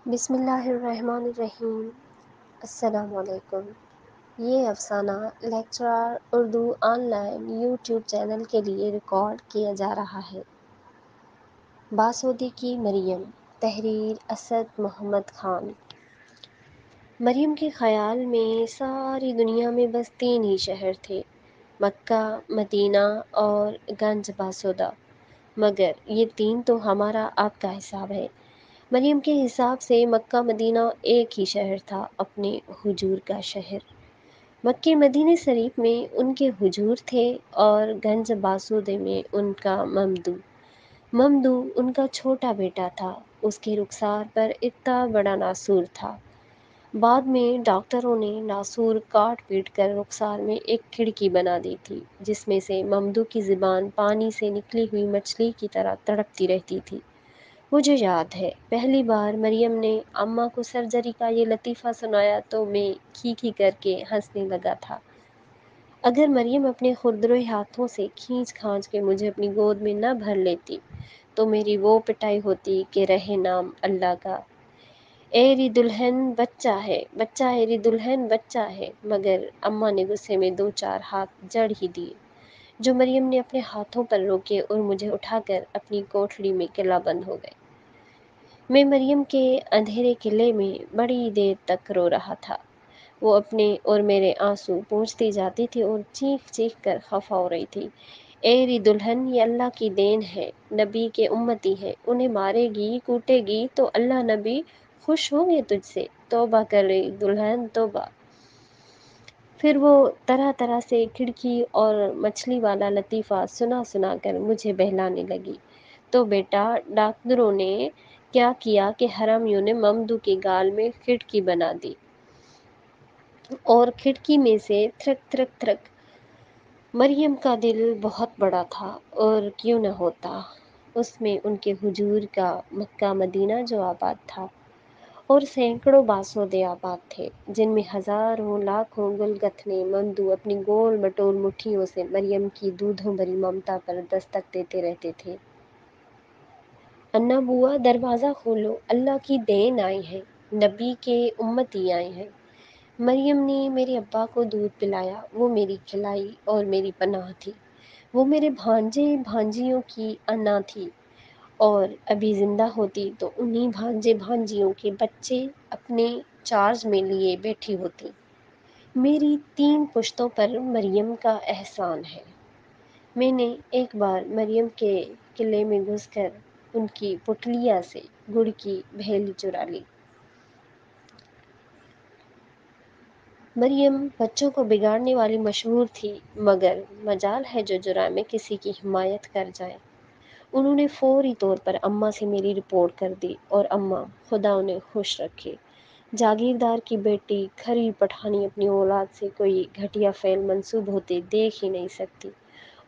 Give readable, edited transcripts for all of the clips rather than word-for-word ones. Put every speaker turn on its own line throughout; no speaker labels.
بسم اللہ الرحمن الرحیم۔ السلام علیکم۔ یہ افسانہ lecturer Urdu on line YouTube channel کے لیے ریکارڈ کیا جا رہا ہے۔ باسودی کی مریم، تحریر اسد محمد خان۔ مریم کے خیال میں ساری دنیا میں بس 3 ہی شہر تھے، مکہ، مدینہ اور گنج باسودہ، مگر یہ 3 تو ہمارا آپ کا حساب ہے۔ مریم کے حساب سے مکہ مدینہ ایک ہی شہر تھا، اپنے حضور کا شہر۔ مکہ مدینہ شریف میں ان کے حضور تھے اور گنج باسودے میں ان کا ممدو ان کا چھوٹا بیٹا تھا۔ اس کے رخسار پر اتنا بڑا ناسور تھا۔ بعد میں ڈاکٹروں نے ناسور کاٹ پیٹ کر رخسار میں ایک کھڑکی بنا دی تھی، جس میں سے ممدو کی زبان پانی سے نکلی ہوئی مچھلی کی طرح تڑپتی رہتی تھی۔ مجھے یاد ہے پہلی بار مریم نے اماں کو سرجری کا یہ لطیفہ سنایا تو میں کھی کر کے ہنسنے لگا تھا۔ اگر مریم اپنے خردروئے ہاتھوں سے کھینچ کھانچ کے مجھے اپنی گود میں نہ بھر لیتی تو میری وہ پٹائی ہوتی کہ رہے نام اللہ کا۔ ایری دلہن بچہ ہے، بچہ ایری دلہن بچہ ہے، مگر اماں نے غصے میں 2-4 ہاتھ جڑ ہی دیے، جو مریم نے اپنے ہاتھوں پر روکے اور مجھے اٹھا کر اپنی کوٹھڑی میں قلعہ بند ہو گئے۔ میں مریم کے اندھیرے قلعے میں بڑی دیر تک رو رہا تھا۔ وہ اپنے اور میرے آنسو پونچھتی جاتی تھی اور چیخ چیخ کر خفا ہو رہی تھی۔ ایری دلہن، یہ اللہ کی دین ہے، نبی کے امتی ہے، انہیں مارے گی کوٹے گی تو اللہ نبی خوش ہوں گے تجھ سے، توبہ کر رہی دلہن توبہ۔ پھر وہ طرح طرح سے کھڑکی اور مچھلی والا لطیفہ سنا کر مجھے بہلانے لگی۔ تو بیٹا، ڈاکٹروں نے کیا کیا کہ حرامیوں نے ممدو کے گال میں کھڑکی بنا دی اور کھڑکی میں سے تھرک تھرک تھرک۔ مریم کا دل بہت بڑا تھا، اور کیوں نہ ہوتا، اس میں ان کے حضور کا مکہ مدینہ جو آباد تھا، اور سینکڑوں باسودے آباد تھے، جن میں ہزاروں لاکھوں گلگتھنے ممدو اپنی گول مٹول مٹھیوں سے مریم کی دودھوں بھری ممتا پر دستک دیتے رہتے تھے۔ انا بوا، دروازہ کھولو، اللہ کی دین آئی ہے، نبی کے امتی آئے ہیں۔ مریم نے میرے ابا کو دودھ پلایا، وہ میری کھلائی اور میری پناہ تھی۔ وہ میرے بھانجے بھانجیوں کی انا تھی، اور ابھی زندہ ہوتی تو انہی بھانجے بھانجیوں کے بچے اپنے چارج میں لیے بیٹھی ہوتی۔ میری 3 پشتوں پر مریم کا احسان ہے۔ میں نے ایک بار مریم کے قلعے میں گھس کر ان کی پٹلیا سے گڑ کی بھیلی چرا لی۔ مریم بچوں کو بگاڑنے والی مشہور تھی، مگر مجال ہے جو جرائم میں کسی کی حمایت کر جائے۔ انہوں نے فوری طور پر اماں سے میری رپورٹ کر دی، اور اماں خدا انہیں خوش رکھے، جاگیردار کی بیٹی کھری پٹھانی اپنی اولاد سے کوئی گھٹیا فعل منسوب ہوتے دیکھ ہی نہیں سکتی۔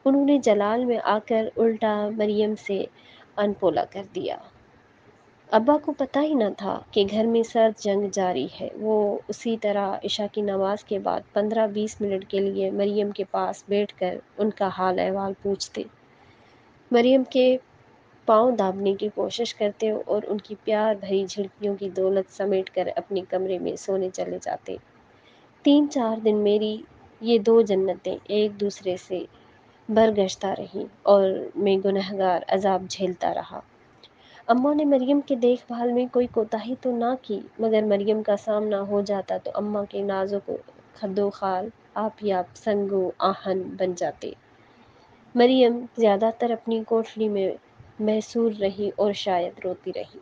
انہوں نے جلال میں آ کر الٹا مریم سے انپولا کر دیا۔ ابا کو پتہ ہی نہ تھا کہ گھر میں سرد جنگ جاری ہے۔ وہ اسی طرح عشاء کی نماز کے بعد 15-20 منٹ کے لیے مریم کے پاس بیٹھ کر ان کا حال احوال پوچھتے، مریم کے پاؤں دابنے کی کوشش کرتے اور ان کی پیار بھری جھڑکیوں کی دولت سمیٹ کر اپنے کمرے میں سونے چلے جاتے۔ 3-4 دن میری یہ 2 جنتیں ایک دوسرے سے برگشتہ رہیں، اور میں گنہگار عذاب جھیلتا رہا۔ اماں نے مریم کے دیکھ بھال میں کوئی کوتاہی تو نہ کی، مگر مریم کا سامنا ہو جاتا تو اماں کے نازک خد و خال آپ ہی آپ سنگو آہن بن جاتے۔ مریم زیادہ تر اپنی کوٹھڑی میں محصور رہی اور شاید روتی رہی۔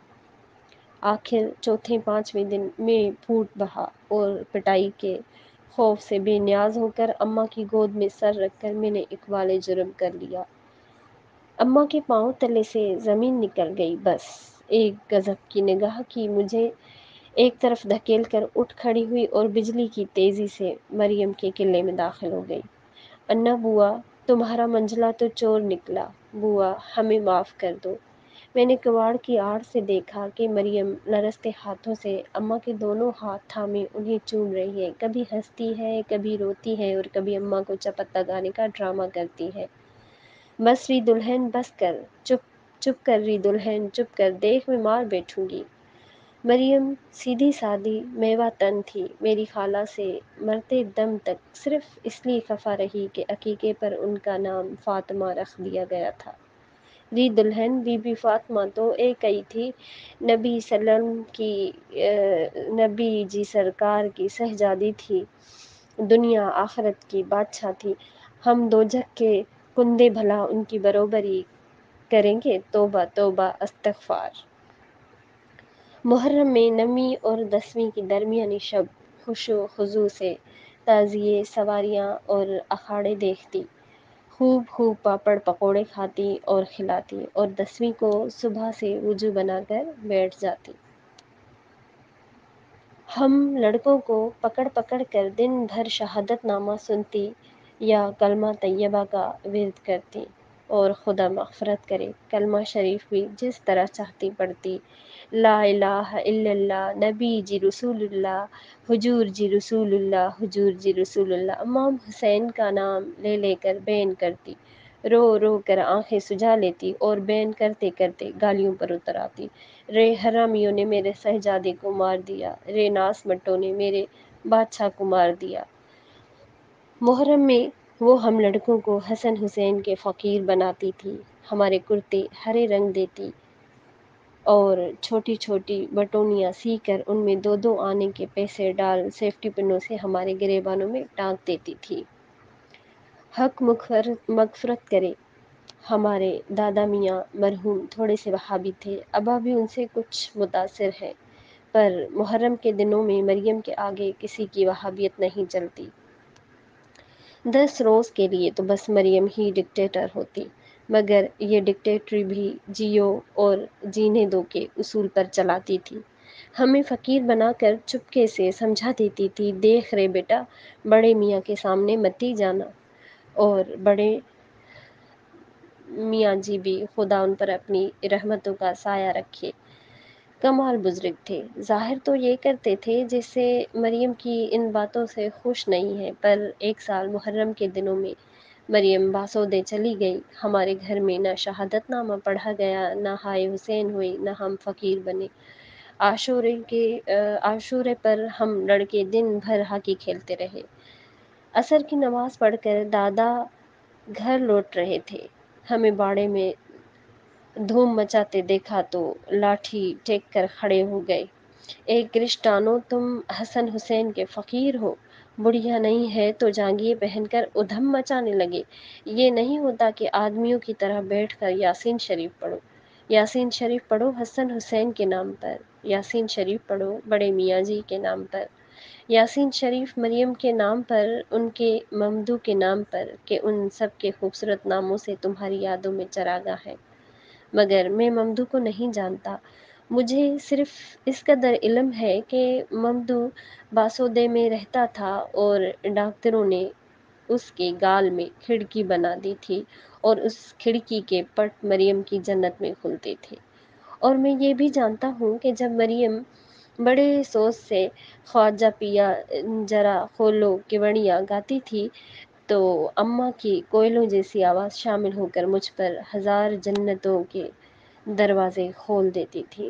آخر 4-5ویں دن میں پھوٹ بہا، اور پٹائی کے خوف سے بے نیاز ہو کر اماں کی گود میں سر رکھ کر میں نے اقبال جرم کر لیا۔ اماں کے پاؤں تلے سے زمین نکل گئی، بس ایک غضب کی نگاہ کی مجھے ایک طرف دھکیل کر اٹھ کھڑی ہوئی اور بجلی کی تیزی سے مریم کے قلعے میں داخل ہو گئی۔ انا بوا، تمہارا منجلا تو چور نکلا، بوا ہمیں معاف کر دو۔ میں نے کواڑ کی آڑ سے دیکھا کہ مریم لرزتے ہاتھوں سے اماں کے دونوں ہاتھ تھامے انہیں چوم رہی ہے، کبھی ہنستی ہے، کبھی روتی ہے، اور کبھی اماں کو چپت لگانے کا ڈرامہ کرتی ہے۔ بس ری دلہن، بس کر، چپ کر ری دلہن، چپ کر، دیکھ میں مار بیٹھوں گی۔ مریم سیدھی سادی میوہ تن تھی، میری خالہ سے مرتے دم تک صرف اس لیے خفا رہی کہ عقیقے پر ان کا نام فاطمہ رکھ دیا گیا تھا۔ ری دلہن بی بی فاطمہ تو ایک ہی تھی، نبی سلم کی نبی جی سرکار کی شہزادی تھی، دنیا آخرت کی بادشاہ تھی۔ ہم دوزخ کے کندے بھلا ان کی بروبری کریں گے؟ توبہ توبہ استغفار۔ محرم میں نویں اور 10ویں کی درمیانی شب خشوع خضوع سے تعزیے، سواریاں اور اکھاڑے دیکھتی، خوب خوب پاپڑ پکوڑے کھاتی اور کھلاتی، اور 10ویں کو صبح سے وضو بنا کر بیٹھ جاتی۔ ہم لڑکوں کو پکڑ پکڑ کر دن بھر شہادت نامہ سنتی یا کلمہ طیبہ کا ورد کرتی، اور خدا مغفرت کرے کلمہ شریف بھی جس طرح چاہتی پڑھتی، لا الہ الا اللہ، نبی جی رسول اللہ، حضور جی رسول اللہ، حضور جی رسول اللہ، امام حسین کا نام لے لے کر بین کرتی، رو رو کر آنکھیں سجا لیتی، اور بین کرتے کرتے گالیوں پر اتر آتی، رے حرامیوں نے میرے شہزادے کو مار دیا، رے ناس مٹوں نے میرے بادشاہ کو مار دیا۔ محرم میں وہ ہم لڑکوں کو حسن حسین کے فقیر بناتی تھی، ہمارے کرتے ہرے رنگ دیتی اور چھوٹی چھوٹی بٹونیاں سی کر ان میں 2 آنے کے پیسے ڈال سیفٹی پنوں سے ہمارے گریبانوں میں ٹانک دیتی تھی۔ حق مغفرت کرے ہمارے دادا میاں مرحوم تھوڑے سے وہابی تھے، ابا بھی ان سے کچھ متاثر ہیں، پر محرم کے دنوں میں مریم کے آگے کسی کی وہابیت نہیں چلتی۔ 10 روز کے لیے تو بس مریم ہی ڈکٹیٹر ہوتی، مگر یہ ڈکٹیٹری بھی جیو اور جینے دو کے اصول پر چلاتی تھی۔ ہمیں فقیر بنا کر چپکے سے سمجھا دیتی تھی، دیکھ رے بیٹا، بڑے میاں کے سامنے متی جانا، اور بڑے میاں جی بھی خدا ان پر اپنی رحمتوں کا سایہ رکھے، کمال بزرگ تھے۔ ظاہر تو یہ کرتے تھے جیسے مریم کی ان باتوں سے خوش نہیں ہے، پر ایک سال محرم کے دنوں میں مریم باسودے چلی گئی، ہمارے گھر میں نہ شہادت نامہ پڑھا گیا، نہ ہائے حسین ہوئی، نہ ہم فقیر بنے۔ عاشورے پر ہم لڑکے دن بھر ہاکی کھیلتے رہے۔ عصر کی نماز پڑھ کر دادا گھر لوٹ رہے تھے، ہمیں باڑے میں دھوم مچاتے دیکھا تو لاٹھی ٹیک کر کھڑے ہو گئے، اے کرسٹانو، تم حسن حسین کے فقیر ہو، بڑھیا نہیں ہے تو جانگیے پہن کر ادھم مچانے لگے۔ یہ نہیں ہوتا کہ آدمیوں کی طرح بیٹھ کر یاسین شریف پڑھو، یاسین شریف پڑھو حسن حسین کے نام پر، یاسین شریف پڑھو بڑے میاں جی کے نام پر، یاسین شریف مریم کے نام پر، ان کے ممدو کے نام پر، کہ ان سب کے خوبصورت ناموں سے تمہاری یادوں میں چراگاہ ہے۔ مگر میں ممدو کو نہیں جانتا، مجھے صرف اس قدر علم ہے کہ ممدو باسودے میں رہتا تھا اور ڈاکٹروں نے اس کے گال میں کھڑکی بنا دی تھی، اور اس کھڑکی کے پٹ مریم کی جنت میں کھلتے تھے۔ اور میں یہ بھی جانتا ہوں کہ جب مریم بڑے سوز سے خواجہ پیا جرا کھولو کیوڑیاں گاتی تھی تو اماں کی کوئلوں جیسی آواز شامل ہو کر مجھ پر 1000 جنتوں کے دروازے کھول دیتی تھی۔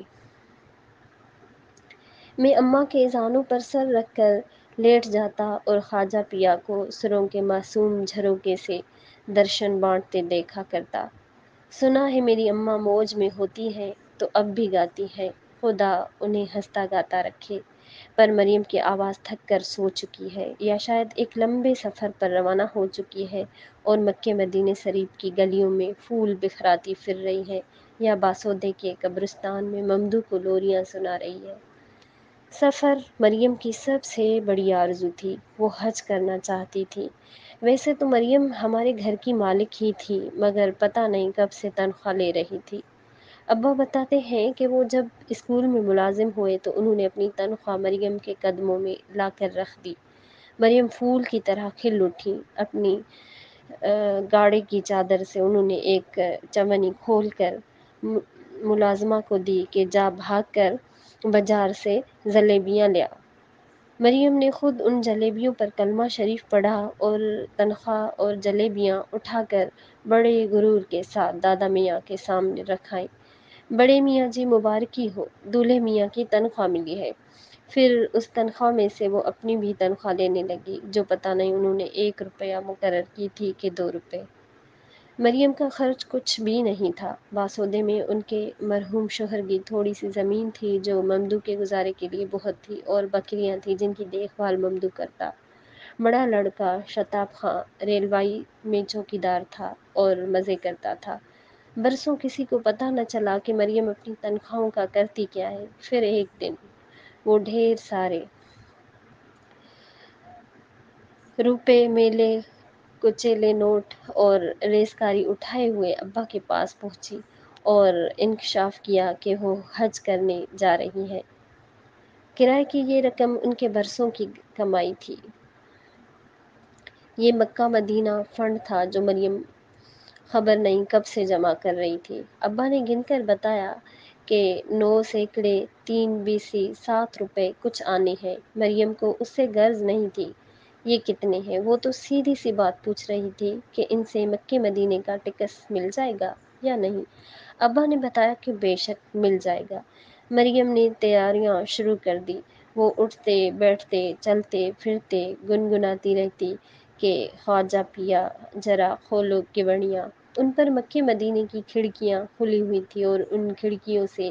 میں اماں کے زانوں پر سر رکھ کر لیٹ جاتا اور خواجہ پیا کو سروں کے معصوم جھروکے سے درشن بانٹتے دیکھا کرتا۔ سنا ہے میری اماں موج میں ہوتی ہیں تو اب بھی گاتی ہیں، خدا انہیں ہنستا گاتا رکھے۔ پر مریم کی آواز تھک کر سو چکی ہے، یا شاید ایک لمبے سفر پر روانہ ہو چکی ہے اور مکے مدینے شریف کی گلیوں میں پھول بکھراتی پھر رہی ہے، یا باسودے کے قبرستان میں ممدو کو لوریاں سنا رہی ہے۔ سفر مریم کی سب سے بڑی آرزو تھی، وہ حج کرنا چاہتی تھی۔ ویسے تو مریم ہمارے گھر کی مالک ہی تھی، مگر پتہ نہیں کب سے تنخواہ لے رہی تھی۔ ابا بتاتے ہیں کہ وہ جب اسکول میں ملازم ہوئے تو انہوں نے اپنی تنخواہ مریم کے قدموں میں لا کر رکھ دی۔ مریم پھول کی طرح کھل اٹھی، اپنی گاڑی کی چادر سے انہوں نے ایک چمنی کھول کر ملازمہ کو دی کہ جا بھاگ کر بازار سے جلیبیاں لیا۔ مریم نے خود ان جلیبیوں پر کلمہ شریف پڑھا اور تنخواہ اور جلیبیاں اٹھا کر بڑے غرور کے ساتھ دادا میاں کے سامنے رکھائیں۔ بڑے میاں جی مبارکی ہو، دولہے میاں کی تنخواہ ملی ہے۔ پھر اس تنخواہ میں سے وہ اپنی بھی تنخواہ لینے لگی، جو پتہ نہیں انہوں نے 1 روپیہ مقرر کی تھی کہ 2 روپے۔ مریم کا خرچ کچھ بھی نہیں تھا۔ باسودے میں ان کے مرحوم شوہر کی تھوڑی سی زمین تھی جو ممدو کے گزارے کے لیے بہت تھی، اور بکریاں تھیں جن کی دیکھ بھال ممدو کرتا۔ بڑا لڑکا شتاب خاں ریلوائی میں چوکیدار تھا اور مزے کرتا تھا۔ برسوں کسی کو پتہ نہ چلا کہ مریم اپنی تنخواہوں کا کرتی کیا ہے۔ پھر ایک دن وہ ڈھیر سارے روپے، میلے، کچیلے نوٹ اور ریزکاری اٹھائے ہوئے ابا کے پاس پہنچی اور انکشاف کیا کہ وہ حج کرنے جا رہی ہیں۔ کرائے کی یہ رقم ان کے برسوں کی کمائی تھی۔ یہ مکہ مدینہ فنڈ تھا جو مریم خبر نہیں کب سے جمع کر رہی تھی۔ ابا نے گن کر بتایا کہ 9 سینکڑے 3 بیسی 7 روپے کچھ آنے ہیں۔ مریم کو اس سے غرض نہیں تھی یہ کتنے ہیں، وہ تو سیدھی سی بات پوچھ رہی تھی کہ ان سے مکے مدینے کا ٹکس مل جائے گا یا نہیں۔ ابا نے بتایا کہ بے شک مل جائے گا۔ مریم نے تیاریاں شروع کر دی۔ وہ اٹھتے بیٹھتے چلتے پھرتے گنگناتی رہتی کہ خواجہ پیا ذرا کھولو کیوڑیاں۔ ان پر مکے مدینے کی کھڑکیاں کھلی ہوئی تھیں اور ان کھڑکیوں سے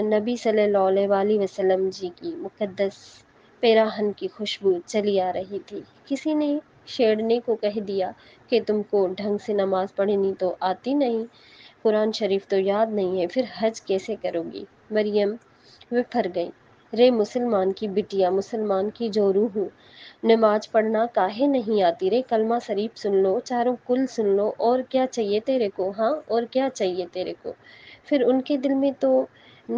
نبی صلی اللہ علیہ وسلم جی کی مقدس پیراہن کی خوشبو چلی آ رہی تھی۔ کسی نے چھیڑنے کو کہہ دیا کہ تم کو ڈھنگ سے نماز پڑھنی تو آتی نہیں، قرآن شریف تو یاد نہیں ہے، پھر حج کیسے کرو گی؟ مریم وپھر گئی۔ رے مسلمان کی بٹیا، مسلمان کی جو روح، نماز پڑھنا کاہے نہیں آتی رے؟ کلمہ شریف سن لو، چاروں کل سن لو، اور کیا چاہیے تیرے کو؟ ہاں اور کیا چاہیے تیرے کو؟ پھر ان کے دل میں تو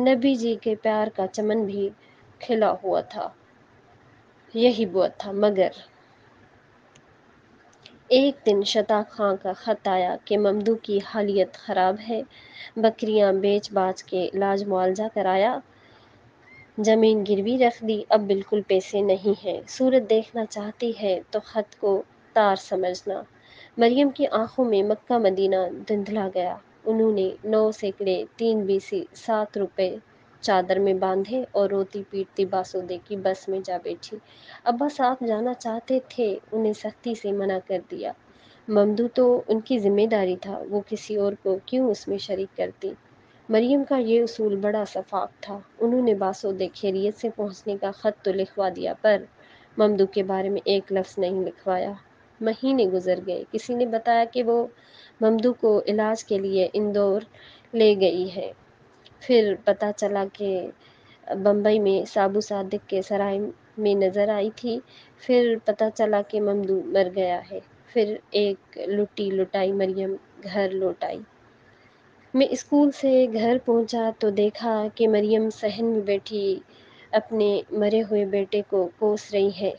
نبی جی کے پیار کا چمن بھی کھلا ہوا تھا۔ یہی بہت تھا۔ مگر ایک دن شتاب خاں کا خط آیا کہ ممدو کی حالیت خراب ہے، بکریاں بیچ باچ کے علاج معالجہ کرایا، زمین گروی رکھ دی، اب بالکل پیسے نہیں ہیں، صورت دیکھنا چاہتی ہے تو خط کو تار سمجھنا۔ مریم کی آنکھوں میں مکہ مدینہ دھندلا گیا۔ انہوں نے 9 سینکڑے 3 بیسی 7 روپے چادر میں باندھے اور روتی پیٹتی باسودے کی بس میں جا بیٹھی۔ ابا ساتھ جانا چاہتے تھے، انہیں سختی سے منع کر دیا۔ ممدو تو ان کی ذمہ داری تھا، وہ کسی اور کو کیوں اس میں شریک کرتی؟ مریم کا یہ اصول بڑا شفاف تھا۔ انہوں نے باسودے خیریت سے پہنچنے کا خط تو لکھوا دیا، پر ممدو کے بارے میں ایک لفظ نہیں لکھوایا۔ مہینے گزر گئے۔ کسی نے بتایا کہ وہ ممدو کو علاج کے لیے اندور لے گئی ہے۔ پھر پتہ چلا کہ بمبئی میں سابو صادق کے سرائے میں نظر آئی تھی۔ پھر پتہ چلا کہ ممدو مر گیا ہے۔ پھر ایک لٹی لٹائی مریم گھر لوٹ آئی۔ میں اسکول سے گھر پہنچا تو دیکھا کہ مریم صحن میں بیٹھی اپنے مرے ہوئے بیٹے کو کوس رہی ہے۔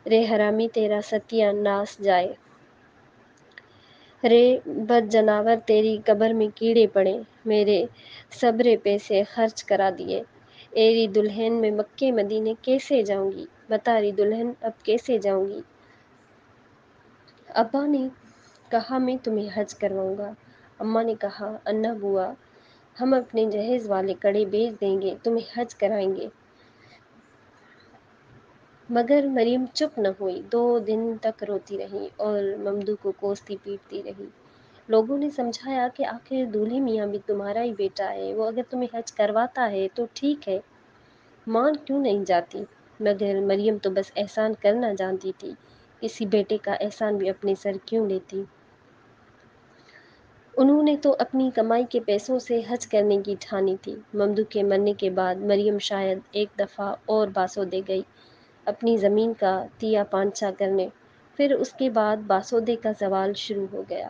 رے حرامی تیرا ستیہ ناس جائے، رے بد جناور تیری قبر میں کیڑے پڑیں، میرے سبرے پیسے خرچ کرا دیے، ایری دلہن میں مکے مدینے کیسے جاؤں گی؟ بتا رہی دلہن اب کیسے جاؤں گی؟ ابا نے کہا میں تمہیں حج کرواؤں گا۔ اماں نے کہا انا بوا ہم اپنے جہیز والے کڑے بیچ دیں گے، تمہیں حج کرائیں گے۔ مگر مریم چپ نہ ہوئی، 2 دن تک روتی رہی اور ممدو کو کوستی پیٹتی رہی۔ لوگوں نے سمجھایا کہ آخر دولہے میاں بھی تمہارا ہی بیٹا ہے، وہ اگر تمہیں حج کرواتا ہے تو ٹھیک ہے، مان کیوں نہیں جاتی؟ مگر مریم تو بس احسان کرنا جانتی تھی، کسی بیٹے کا احسان بھی اپنے سر کیوں لیتی؟ انہوں نے تو اپنی کمائی کے پیسوں سے حج کرنے کی ٹھانی تھی۔ ممدو کے مرنے کے بعد مریم شاید ایک دفعہ اور باسودے گئی اپنی زمین کا تیا پانچا کرنے، پھر اس کے بعد باسودے کا زوال شروع ہو گیا۔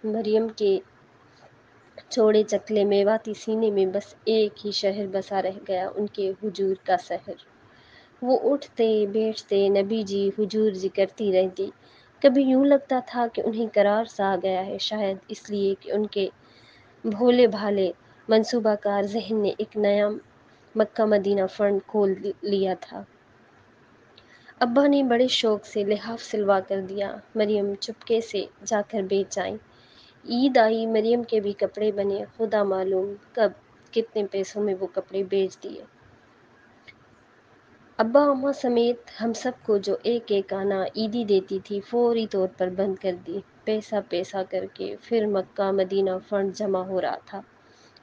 مریم کے چوڑے چکلے میواتی سینے میں بس ایک ہی شہر بسا رہ گیا، ان کے حضور کا شہر۔ وہ اٹھتے بیٹھتے نبی جی حضور جی کرتی رہتی۔ کبھی یوں لگتا تھا کہ انہیں قرار سا آ گیا ہے، شاید اس لیے کہ ان کے بھولے بھالے منصوبہ کار ذہن نے ایک نیا مکہ مدینہ فنڈ کھول لیا تھا۔ ابا نے بڑے شوق سے لحاف سلوا کر دیا۔ مریم چپکے سے جا کر بیچ آئی۔ عید آئی، مریم کے بھی کپڑے بنے، خدا معلوم کب کتنے پیسوں میں وہ کپڑے بیچ دیے۔ ابا اماں سمیت ہم سب کو جو ایک ایک آنا عیدی دیتی تھی فوری طور پر بند کر دی۔ پیسہ پیسہ کر کے پھر مکہ مدینہ فنڈ جمع ہو رہا تھا۔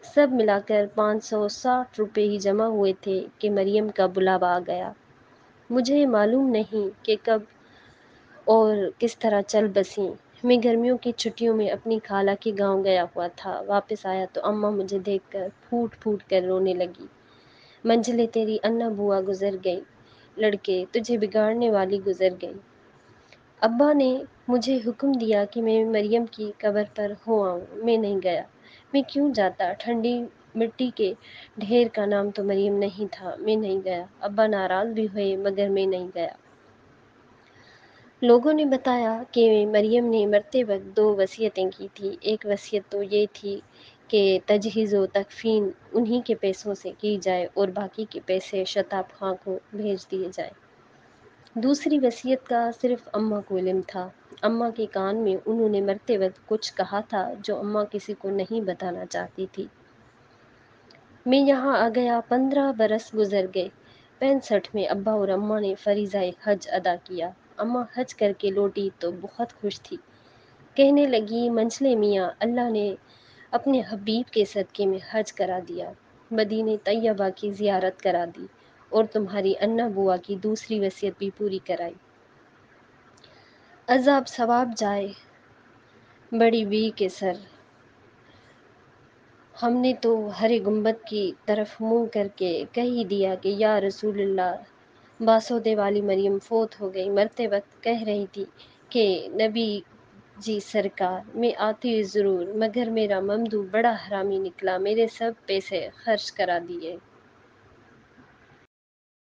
سب ملا کر 560 ہی جمع ہوئے تھے کہ مریم کا بلاوا آ گیا۔ مجھے معلوم نہیں کہ کب اور کس طرح چل بسیں۔ میں گرمیوں کی چھٹیوں میں اپنی خالہ کے گاؤں گیا ہوا تھا۔ واپس آیا تو اماں مجھے دیکھ کر پھوٹ پھوٹ کر رونے لگی۔ منزلیں تیری انا بوا گزر گئی، لڑکے تجھے بگاڑنے والی گزر گئی۔ ابا نے مجھے حکم دیا کہ میں مریم کی قبر پر ہو آؤں۔ میں نہیں گیا۔ میں کیوں جاتا؟ ٹھنڈی مٹی کے ڈھیر کا نام تو مریم نہیں تھا۔ میں نہیں گیا۔ ابا ناراض بھی ہوئے مگر میں نہیں گیا۔ لوگوں نے بتایا کہ مریم نے مرتے وقت 2 وصیتیں کی تھی۔ ایک وصیت تو یہ تھی کہ تجہیز و تکفین انہی کے پیسوں سے کی جائے اور باقی کے پیسے شتاب خاں کو بھیج دیے جائیں۔ دوسری وصیت کا صرف اماں کو علم تھا۔ اماں کے کان میں انہوں نے مرتے وقت کچھ کہا تھا جو اماں کسی کو نہیں بتانا چاہتی تھی۔ میں یہاں آ گیا 15 برس گزر گئے۔ 65 میں ابا اور اماں نے فریضہ حج ادا کیا۔ اماں حج کر کے لوٹی تو بہت خوش تھی۔ کہنے لگی منجلے میاں، اللہ نے اپنے حبیب کے صدقے میں حج کرا دیا، مدینہ طیبہ کی زیارت کرا دی اور تمہاری انا بوا کی دوسری وصیت بھی پوری کرائی۔ عذاب ثواب جائے بڑی بی کے سر۔ ہم نے تو ہر گنبد کی طرف منہ کر کے کہہ ہی دیا کہ یا رسول اللہ۔ باسودے والی مریم فوت ہو گئی۔ مرتے وقت کہہ رہی تھی کہ نبی جی سرکار میں آتی ضرور، مگر میرا ممدو بڑا حرامی نکلا، میرے سب پیسے خرچ کرا دیے۔